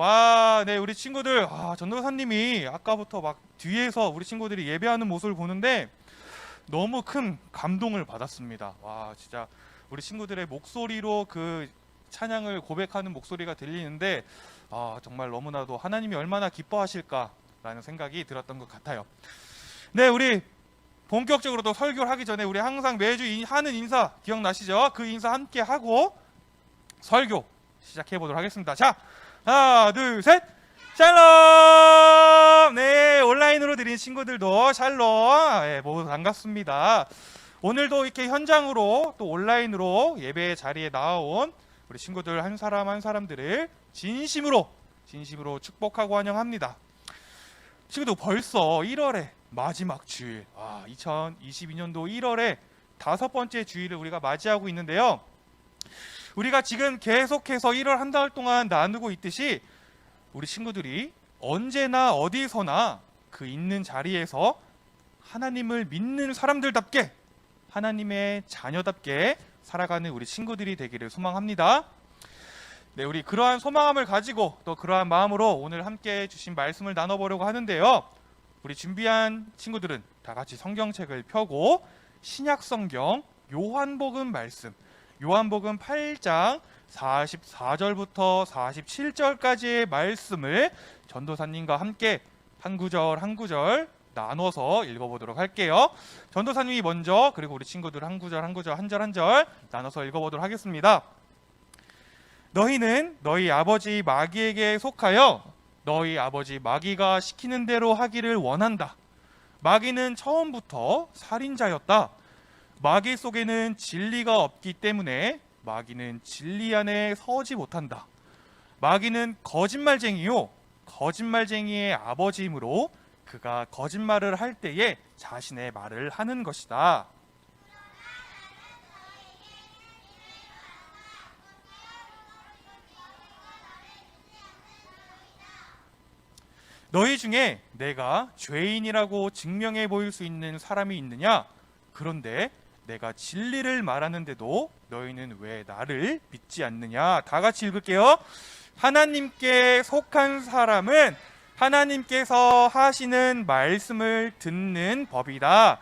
와, 네, 우리 친구들, 전도사님이 아까부터 막 뒤에서 우리 친구들이 예배하는 모습을 보는데 너무 큰 감동을 받았습니다. 와, 진짜 우리 친구들의 목소리로 그 찬양을 고백하는 목소리가 들리는데 정말 너무나도 하나님이 얼마나 기뻐하실까라는 생각이 들었던 것 같아요. 네, 우리 본격적으로 또 설교를 하기 전에 우리 항상 매주 하는 인사 기억나시죠? 그 인사 함께 하고 설교 시작해 보도록 하겠습니다. 자, 하나, 둘, 셋! 샬롬! 네, 온라인으로 드린 친구들도 샬롬! 네, 모두 반갑습니다. 오늘도 이렇게 현장으로 또 온라인으로 예배 자리에 나온 우리 친구들 한 사람 한 사람들을 진심으로 축복하고 환영합니다. 친구들 벌써 1월의 마지막 주일, 2022년도 1월의 5번째 주일을 우리가 맞이하고 있는데요. 우리가 지금 계속해서 1월 한 달 동안 나누고 있듯이 우리 친구들이 언제나 어디서나 그 있는 자리에서 하나님을 믿는 사람들답게, 하나님의 자녀답게 살아가는 우리 친구들이 되기를 소망합니다. 네, 우리 그러한 소망함을 가지고 또 그러한 마음으로 오늘 함께 주신 말씀을 나눠보려고 하는데요. 우리 준비한 친구들은 다 같이 성경책을 펴고 신약 성경 요한복음 말씀, 요한복음 8장 44절부터 47절까지의 말씀을 전도사님과 함께 한 구절 한 구절 나눠서 읽어보도록 할게요. 전도사님이 먼저, 그리고 우리 친구들 한 구절 한 구절 한 절 한 절 나눠서 읽어보도록 하겠습니다. 너희는 너희 아버지 마귀에게 속하여 너희 아버지 마귀가 시키는 대로 하기를 원한다. 마귀는 처음부터 살인자였다. 마귀 속에는 진리가 없기 때문에 마귀는 진리 안에 서지 못한다. 마귀는 거짓말쟁이요, 거짓말쟁이의 아버지이므로 그가 거짓말을 할 때에 자신의 말을 하는 것이다. 너희 중에 내가 죄인이라고 증명해 보일 수 있는 사람이 있느냐? 그런데 내가 진리를 말하는데도 너희는 왜 나를 믿지 않느냐? 다 같이 읽을게요. 하나님께 속한 사람은 하나님께서 하시는 말씀을 듣는 법이다.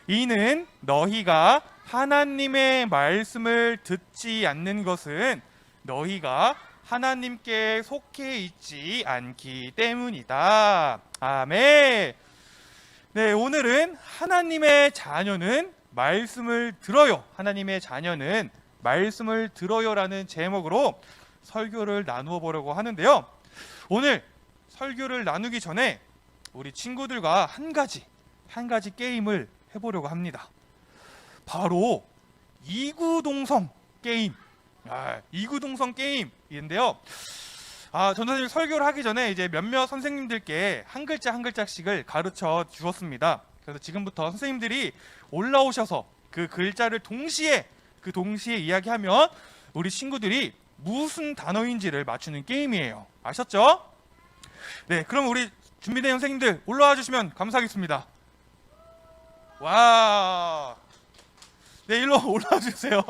이는 너희가 하나님의 말씀을 듣지 않는 것은 너희가 하나님께 속해 있지 않기 때문이다. 아멘. 네, 오늘은 하나님의 자녀는 말씀을 들어요. 하나님의 자녀는 말씀을 들어요라는 제목으로 설교를 나누어 보려고 하는데요. 오늘 설교를 나누기 전에 우리 친구들과 한 가지 게임을 해보려고 합니다. 바로 이구동성 게임. 이구동성 게임인데요. 전도사님 설교를 하기 전에 이제 몇몇 선생님들께 한 글자 한 글자씩을 가르쳐 주었습니다. 그래서 지금부터 선생님들이 올라오셔서 그 글자를 동시에 이야기하면 우리 친구들이 무슨 단어인지를 맞추는 게임이에요. 아셨죠? 네, 그럼 우리 준비된 선생님들 올라와 주시면 감사하겠습니다. 와, 네, 일로 올라와 주세요.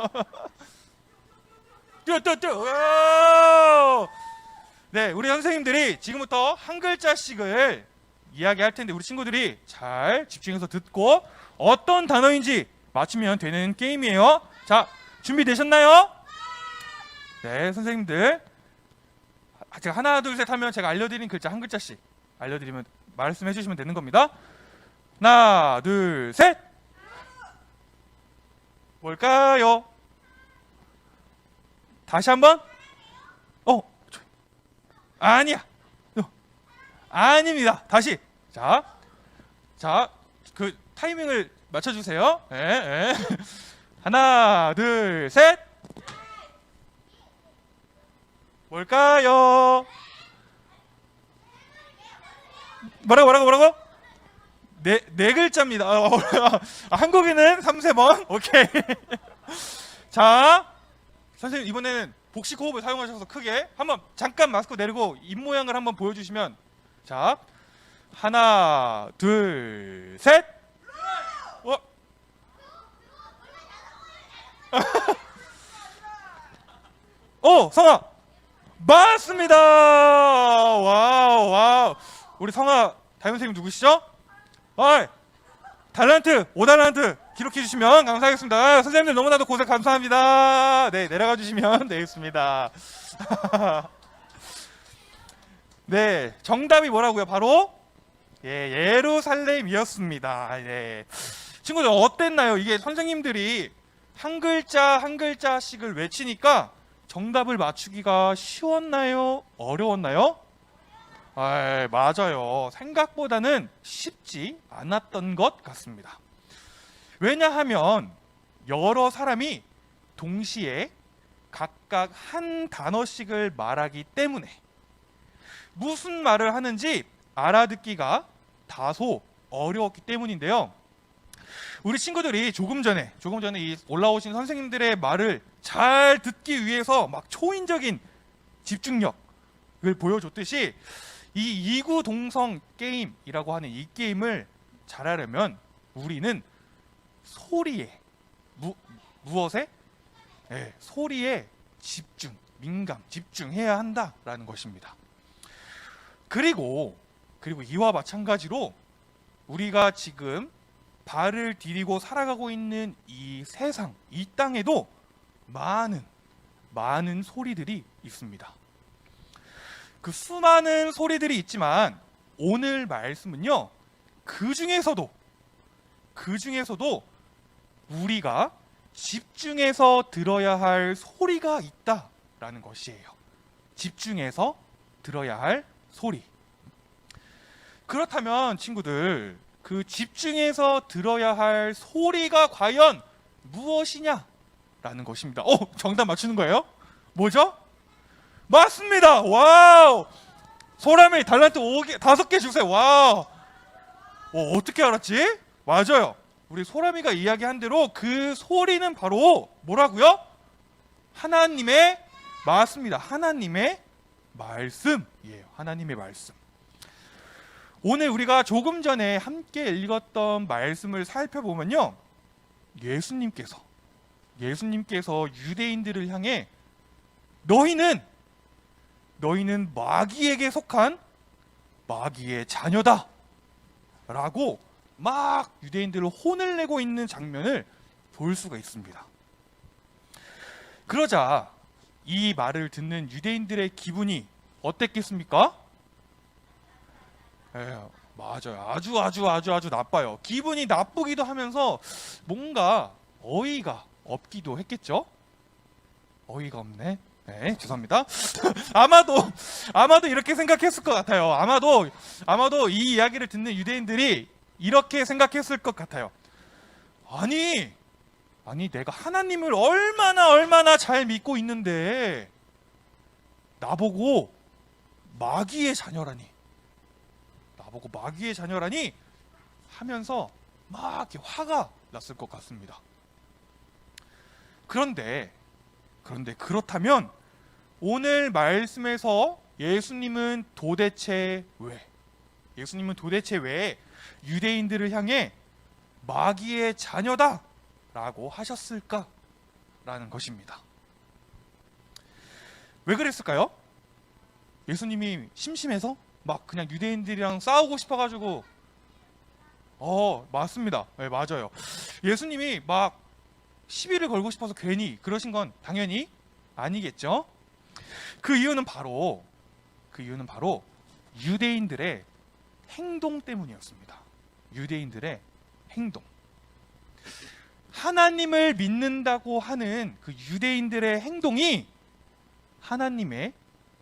네, 우리 선생님들이 지금부터 한 글자씩을 이야기할 텐데 우리 친구들이 잘 집중해서 듣고 어떤 단어인지 맞추면 되는 게임이에요. 자, 준비되셨나요? 네, 선생님들 제가 하나 둘 셋 하면 제가 알려드린 글자 한 글자씩 알려드리면 말씀해 주시면 되는 겁니다. 하나 둘 셋. 뭘까요? 다시 한번. 아니야. 아닙니다. 다시. 자, 그 타이밍을 맞춰주세요. 네. 하나, 둘, 셋. 뭘까요? 뭐라고? 네 글자입니다. 한국인은 3세번. 오케이. 자, 선생님 이번에는 복식 호흡을 사용하셔서 크게 한번 잠깐 마스크 내리고 입 모양을 한번 보여주시면. 자, 하나, 둘, 셋. 성아 맞습니다. 우리 성아 담임 선생님 누구시죠? 어이, 달란트 5달란트 기록해 주시면 감사하겠습니다. 선생님들 너무나도 고생 감사합니다. 네, 내려가 주시면 되겠습니다. 네, 정답이 뭐라고요? 바로 예루살렘이었습니다. 네. 친구들 어땠나요? 이게 선생님들이 한 글자 한 글자씩을 외치니까 정답을 맞추기가 쉬웠나요? 어려웠나요? 맞아요. 생각보다는 쉽지 않았던 것 같습니다. 왜냐하면 여러 사람이 동시에 각각 한 단어씩을 말하기 때문에 무슨 말을 하는지 알아듣기가 다소 어려웠기 때문인데요. 우리 친구들이 조금 전에 이 올라오신 선생님들의 말을 잘 듣기 위해서 막 초인적인 집중력을 보여줬듯이 이 이구동성 게임이라고 하는 이 게임을 잘하려면 우리는 소리에 무엇에? 소리에 민감, 집중해야 한다라는 것입니다. 그리고 이와 마찬가지로 우리가 지금 발을 디디고 살아가고 있는 이 세상, 이 땅에도 많은 소리들이 있습니다. 그 수많은 소리들이 있지만 오늘 말씀은요, 그 중에서도 우리가 집중해서 들어야 할 소리가 있다라는 것이에요. 집중해서 들어야 할 소리. 그렇다면 친구들, 그 집중해서 들어야 할 소리가 과연 무엇이냐라는 것입니다. 정답 맞추는 거예요? 뭐죠? 맞습니다. 와우. 소라미 달란트 5개 주세요. 와우. 어떻게 알았지? 맞아요. 우리 소라미가 이야기한 대로 그 소리는 바로 뭐라고요? 맞습니다. 하나님의 말씀이에요. 하나님의 말씀. 오늘 우리가 조금 전에 함께 읽었던 말씀을 살펴보면요, 예수님께서 유대인들을 향해 너희는 마귀에게 속한 마귀의 자녀다 라고 막 유대인들을 혼을 내고 있는 장면을 볼 수가 있습니다. 그러자 이 말을 듣는 유대인들의 기분이 어땠겠습니까? 맞아요. 아주 나빠요. 기분이 나쁘기도 하면서 뭔가 어이가 없기도 했겠죠? 어이가 없네. 네, 죄송합니다. 아마도 이렇게 생각했을 것 같아요. 아마도 이 이야기를 듣는 유대인들이 이렇게 생각했을 것 같아요. 아니 내가 하나님을 얼마나 잘 믿고 있는데 나보고 마귀의 자녀라니 하면서 막 이렇게 화가 났을 것 같습니다. 그런데 그렇다면 오늘 말씀에서 예수님은 도대체 왜 유대인들을 향해 마귀의 자녀다 라고 하셨을까라는 것입니다. 왜 그랬을까요? 예수님이 심심해서 막 그냥 유대인들이랑 싸우고 싶어가지고 맞습니다. 네, 맞아요. 예수님이 막 시비를 걸고 싶어서 괜히 그러신 건 당연히 아니겠죠. 그 이유는 바로 유대인들의 행동 때문이었습니다. 유대인들의 행동. 하나님을 믿는다고 하는 그 유대인들의 행동이 하나님의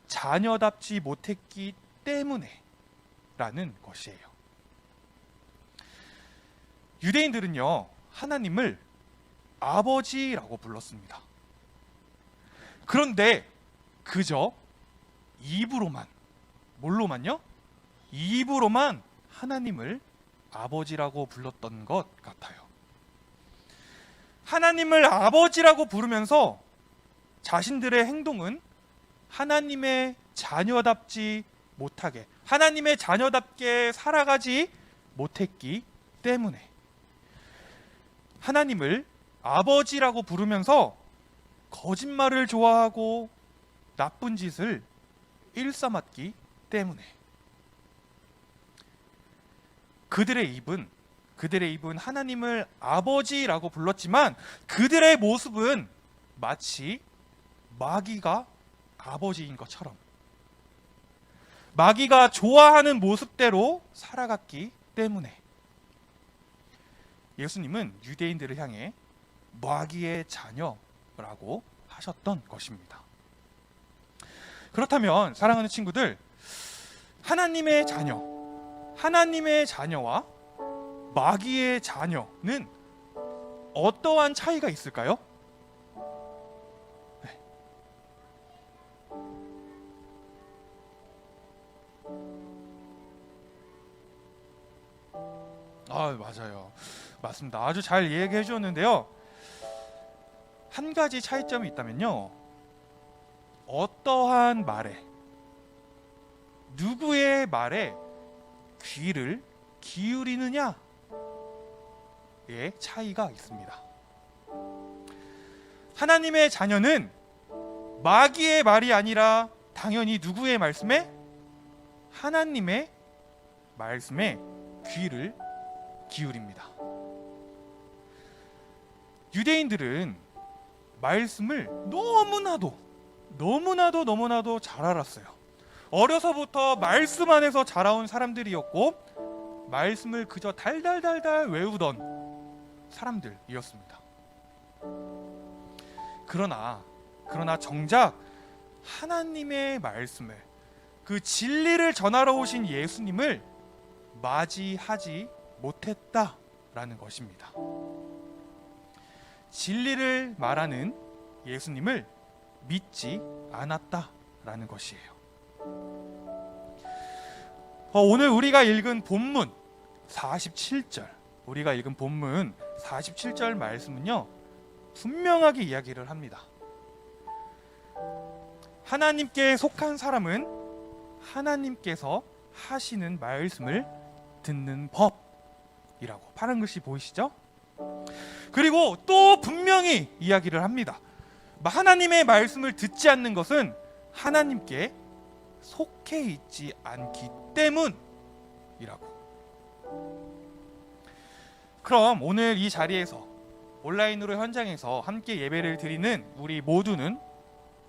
자녀답지 못했기 때문에 라는 것이에요. 유대인들은요, 하나님을 아버지라고 불렀습니다. 그런데 그저 입으로만 하나님을 아버지라고 불렀던 것 같아요. 하나님을 아버지라고 부르면서 자신들의 행동은 하나님의 자녀답지 못하게, 하나님의 자녀답게 살아가지 못했기 때문에 하나님을 아버지라고 부르면서 거짓말을 좋아하고 나쁜 짓을 일삼았기 때문에 그들의 입은 하나님을 아버지라고 불렀지만 그들의 모습은 마치 마귀가 아버지인 것처럼 마귀가 좋아하는 모습대로 살아갔기 때문에 예수님은 유대인들을 향해 마귀의 자녀라고 하셨던 것입니다. 그렇다면 사랑하는 친구들, 하나님의 자녀와 마귀의 자녀는 어떠한 차이가 있을까요? 네. 맞아요. 맞습니다. 아주 잘 얘기해 주었는데요. 한 가지 차이점이 있다면요. 어떠한 말에, 누구의 말에 귀를 기울이느냐의 차이가 있습니다. 하나님의 자녀는 마귀의 말이 아니라 당연히 누구의 말씀에? 하나님의 말씀에 귀를 기울입니다. 유대인들은 말씀을 너무나도 잘 알았어요. 어려서부터 말씀 안에서 자라온 사람들이었고 말씀을 그저 달달달달 외우던 사람들이었습니다. 그러나 정작 하나님의 말씀을, 그 진리를 전하러 오신 예수님을 맞이하지 못했다라는 것입니다. 진리를 말하는 예수님을 믿지 않았다라는 것이에요. 오늘 우리가 읽은 본문 47절 말씀은요, 분명하게 이야기를 합니다. 하나님께 속한 사람은 하나님께서 하시는 말씀을 듣는 법이라고 파란 글씨 보이시죠? 그리고 또 분명히 이야기를 합니다. 하나님의 말씀을 듣지 않는 것은 하나님께 속해 있지 않기 때문이라고. 그럼 오늘 이 자리에서, 온라인으로 현장에서 함께 예배를 드리는 우리 모두는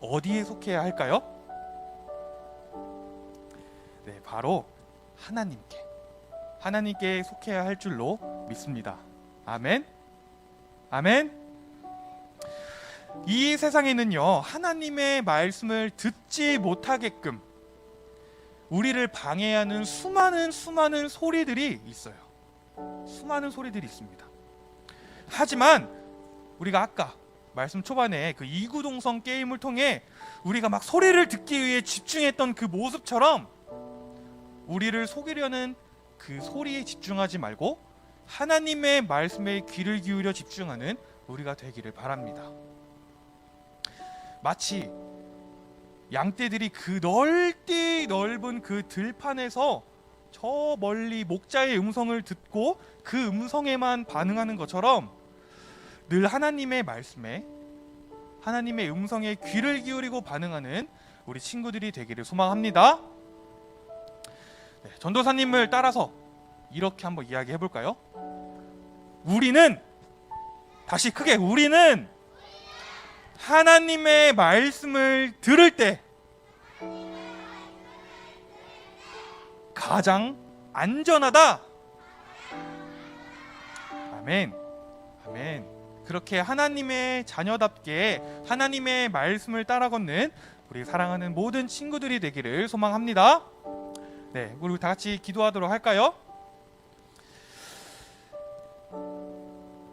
어디에 속해야 할까요? 네, 바로 하나님께 속해야 할 줄로 믿습니다. 아멘. 이 세상에는요, 하나님의 말씀을 듣지 못하게끔 우리를 방해하는 수많은 소리들이 있어요. 수많은 소리들이 있습니다. 하지만 우리가 아까 말씀 초반에 그 이구동성 게임을 통해 우리가 막 소리를 듣기 위해 집중했던 그 모습처럼 우리를 속이려는 그 소리에 집중하지 말고 하나님의 말씀에 귀를 기울여 집중하는 우리가 되기를 바랍니다. 마치 양떼들이 그 넓은 그 들판에서 저 멀리 목자의 음성을 듣고 그 음성에만 반응하는 것처럼 늘 하나님의 말씀에, 하나님의 음성에 귀를 기울이고 반응하는 우리 친구들이 되기를 소망합니다. 네, 전도사님을 따라서 이렇게 한번 이야기해 볼까요? 다시 크게, 우리는 하나님의 말씀을 들을 때 가장 안전하다. 아멘. 그렇게 하나님의 자녀답게 하나님의 말씀을 따라 걷는 우리 사랑하는 모든 친구들이 되기를 소망합니다. 네, 우리 다 같이 기도하도록 할까요?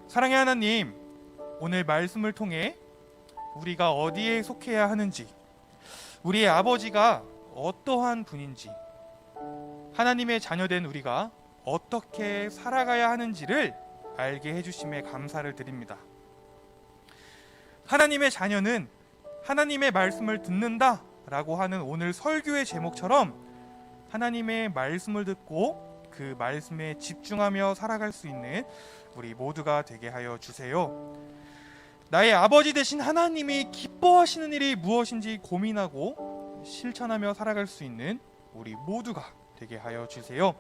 사랑의 하나님, 오늘 말씀을 통해 우리가 어디에 속해야 하는지, 우리의 아버지가 어떠한 분인지, 하나님의 자녀된 우리가 어떻게 살아가야 하는지를 알게 해주심에 감사를 드립니다. 하나님의 자녀는 하나님의 말씀을 듣는다 라고 하는 오늘 설교의 제목처럼 하나님의 말씀을 듣고 그 말씀에 집중하며 살아갈 수 있는 우리 모두가 되게 하여 주세요. 나의 아버지 되신 하나님이 기뻐하시는 일이 무엇인지 고민하고 실천하며 살아갈 수 있는 우리 모두가 되게 하여 주세요.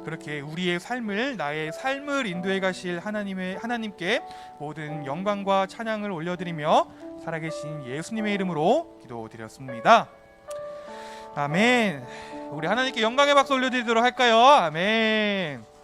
그렇게 우리의 삶을, 나의 삶을 인도해 가실 하나님께 모든 영광과 찬양을 올려드리며 살아계신 예수님의 이름으로 기도드렸습니다. 아멘. 우리 하나님께 영광의 박수 올려드리도록 할까요? 아멘.